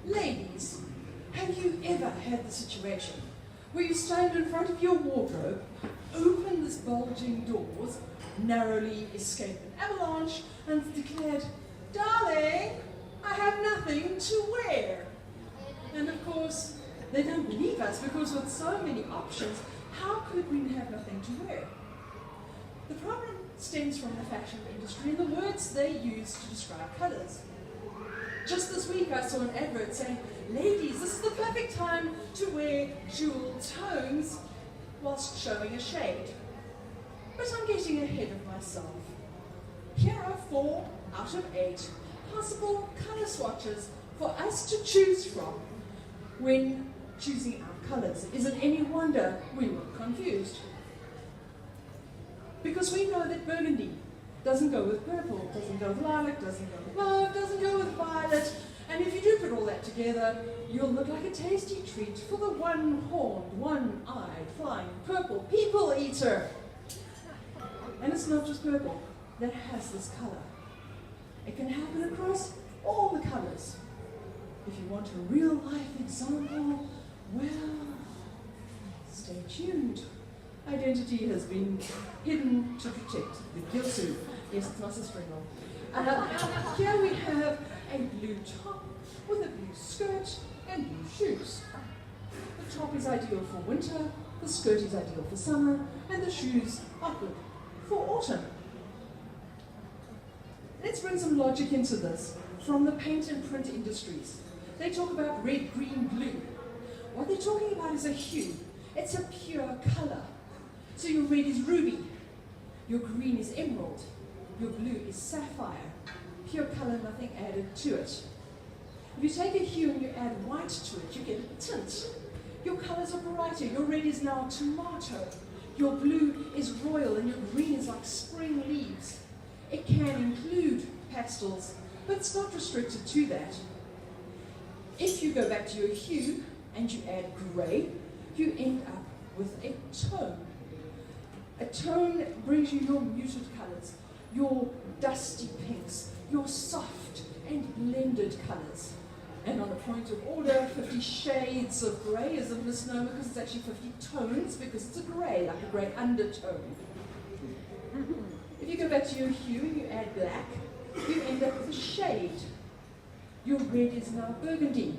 Ladies, have you ever had the situation where you stand in front of your wardrobe, open this bulging doors, narrowly escape an avalanche, and declared, "Darling, I have nothing to wear"? And of course, they don't believe us because with so many options, how could we have nothing to wear? The problem stems from the fashion industry and the words they use to describe colours. Just this week I saw an advert saying, "Ladies, this is the perfect time to wear jewel tones whilst showing a shade." But I'm getting ahead of myself. Here are 4 out of 8 possible colour swatches for us to choose from when choosing our colours. Is it any wonder we were confused? Because we know that burgundy doesn't go with purple, doesn't go with lilac, doesn't go with mauve, doesn't go with violet, and if you do put all that together, you'll look like a tasty treat for the one-horned, one-eyed, flying purple people eater. And it's not just purple that has this colour. It can happen across all the colours. If you want a real-life example, well, stay tuned. Identity has been hidden to protect the Gilsu. Yes, it's my sister-in-law. Here we have a blue top with a blue skirt and blue shoes. The top is ideal for winter, the skirt is ideal for summer, and the shoes are good for autumn. Let's bring some logic into this from the paint and print industries. They talk about red, green, blue. What they're talking about is a hue. It's a pure colour. So your red is ruby, your green is emerald, your blue is sapphire. Pure colour, nothing added to it. If you take a hue and you add white to it, you get a tint. Your colours are brighter. Your red is now tomato. Your blue is royal and your green is like spring leaves. It can include pastels, but it's not restricted to that. If you go back to your hue and you add grey, you end up with a tone. A tone brings you your muted colours, your dusty pinks, your soft and blended colours. And on a point of order, 50 shades of grey is a misnomer because it's actually 50 tones because it's a grey, like a grey undertone. If you go back to your hue and you add black, you end up with a shade. Your red is now burgundy,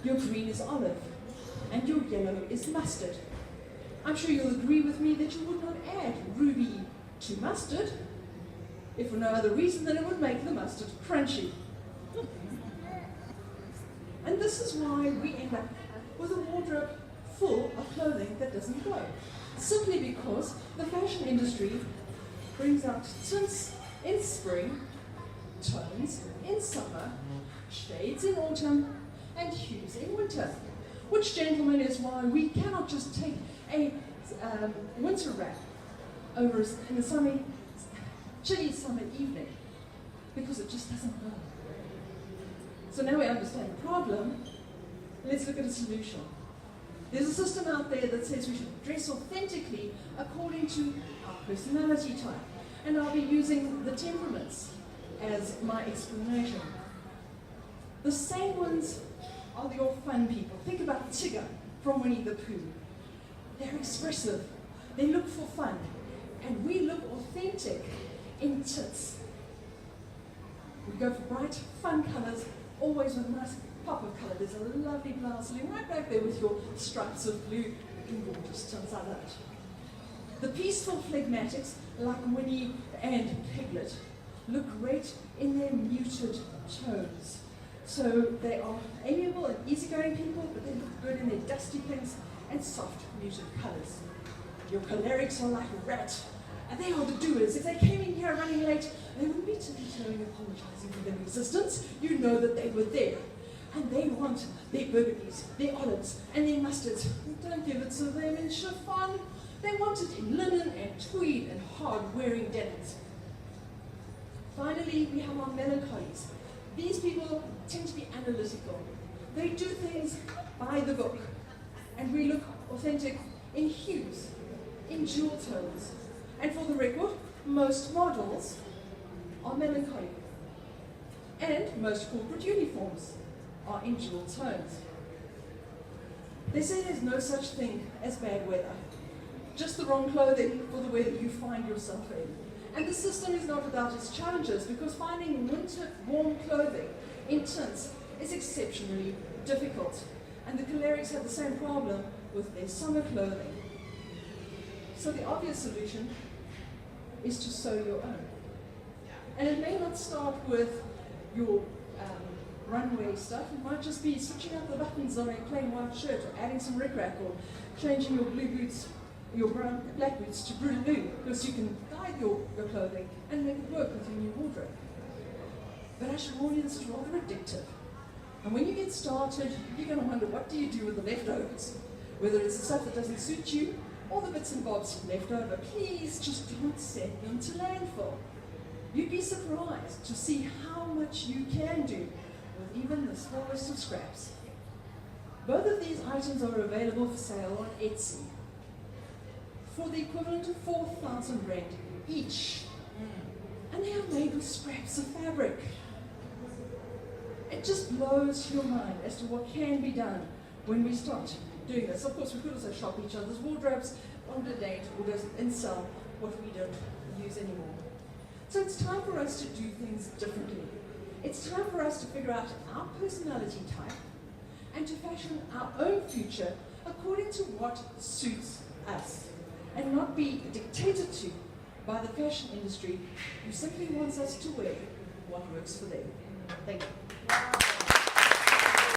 your green is olive, and your yellow is mustard. I'm sure you'll agree with me that you would not add ruby to mustard, if for no other reason than it would make the mustard crunchy. And this is why we end up with a wardrobe full of clothing that doesn't glow. Simply because the fashion industry brings out tints in spring, tones in summer, shades in autumn, and hues in winter. Which, gentlemen, is why we cannot just take a winter wrap over in the chilly summer evening, because it just doesn't go. So now we understand the problem, let's look at a solution. There's a system out there that says we should dress authentically according to our personality type. And I'll be using the temperaments as my explanation. The same ones are your fun people. Think about Tigger from Winnie the Pooh. They're expressive, they look for fun, and we look authentic in tits. We go for bright, fun colours, always with a nice pop of colour. There's a lovely blouse sitting right back there with your stripes of blue and gorgeous tints. I love it. The peaceful phlegmatics, like Winnie and Piglet, look great in their muted tones. So they are amiable and easygoing people, but they look good in their dusty pinks and soft muted colours. Your cholerics are like a rat, and they are the doers. If they came in here running late, they wouldn't be tiptoeing apologising for their resistance. You know that they were there. And they want their burgundies, their olives, and their mustards. Don't give it to them in chiffon. They want it in linen and tweed and hard-wearing denims. Finally, we have our melancholies. These people tend to be analytical. They do things by the book. And we look authentic in hues, in jewel tones. And for the record, most models are melancholy. And most corporate uniforms are in dual tones. They say there's no such thing as bad weather, just the wrong clothing for the weather you find yourself in. And the system is not without its challenges, because finding winter warm clothing in tints is exceptionally difficult. And the cholerics have the same problem with their summer clothing. So the obvious solution is to sew your own. And it may not start with your runway stuff. It might just be switching out the buttons on a plain white shirt, or adding some rickrack, or changing your blue boots, your black boots to blue, because you can dye your clothing and make it work with your new wardrobe. But I should warn you, this is rather addictive. And when you get started, you're going to wonder, what do you do with the leftovers? Whether it's the stuff that doesn't suit you, or the bits and bobs left over, please just don't send them to landfill. You'd be surprised to see how much you can do with even the smallest of scraps. Both of these items are available for sale on Etsy for the equivalent of 4,000 Rand each. And they are made with scraps of fabric. It just blows your mind as to what can be done when we start doing this. Of course, we could also shop each other's wardrobes, on a date, or just and sell what we don't use anymore. So it's time for us to do things differently. It's time for us to figure out our personality type and to fashion our own future according to what suits us, and not be dictated to by the fashion industry, who simply wants us to wear what works for them. Thank you.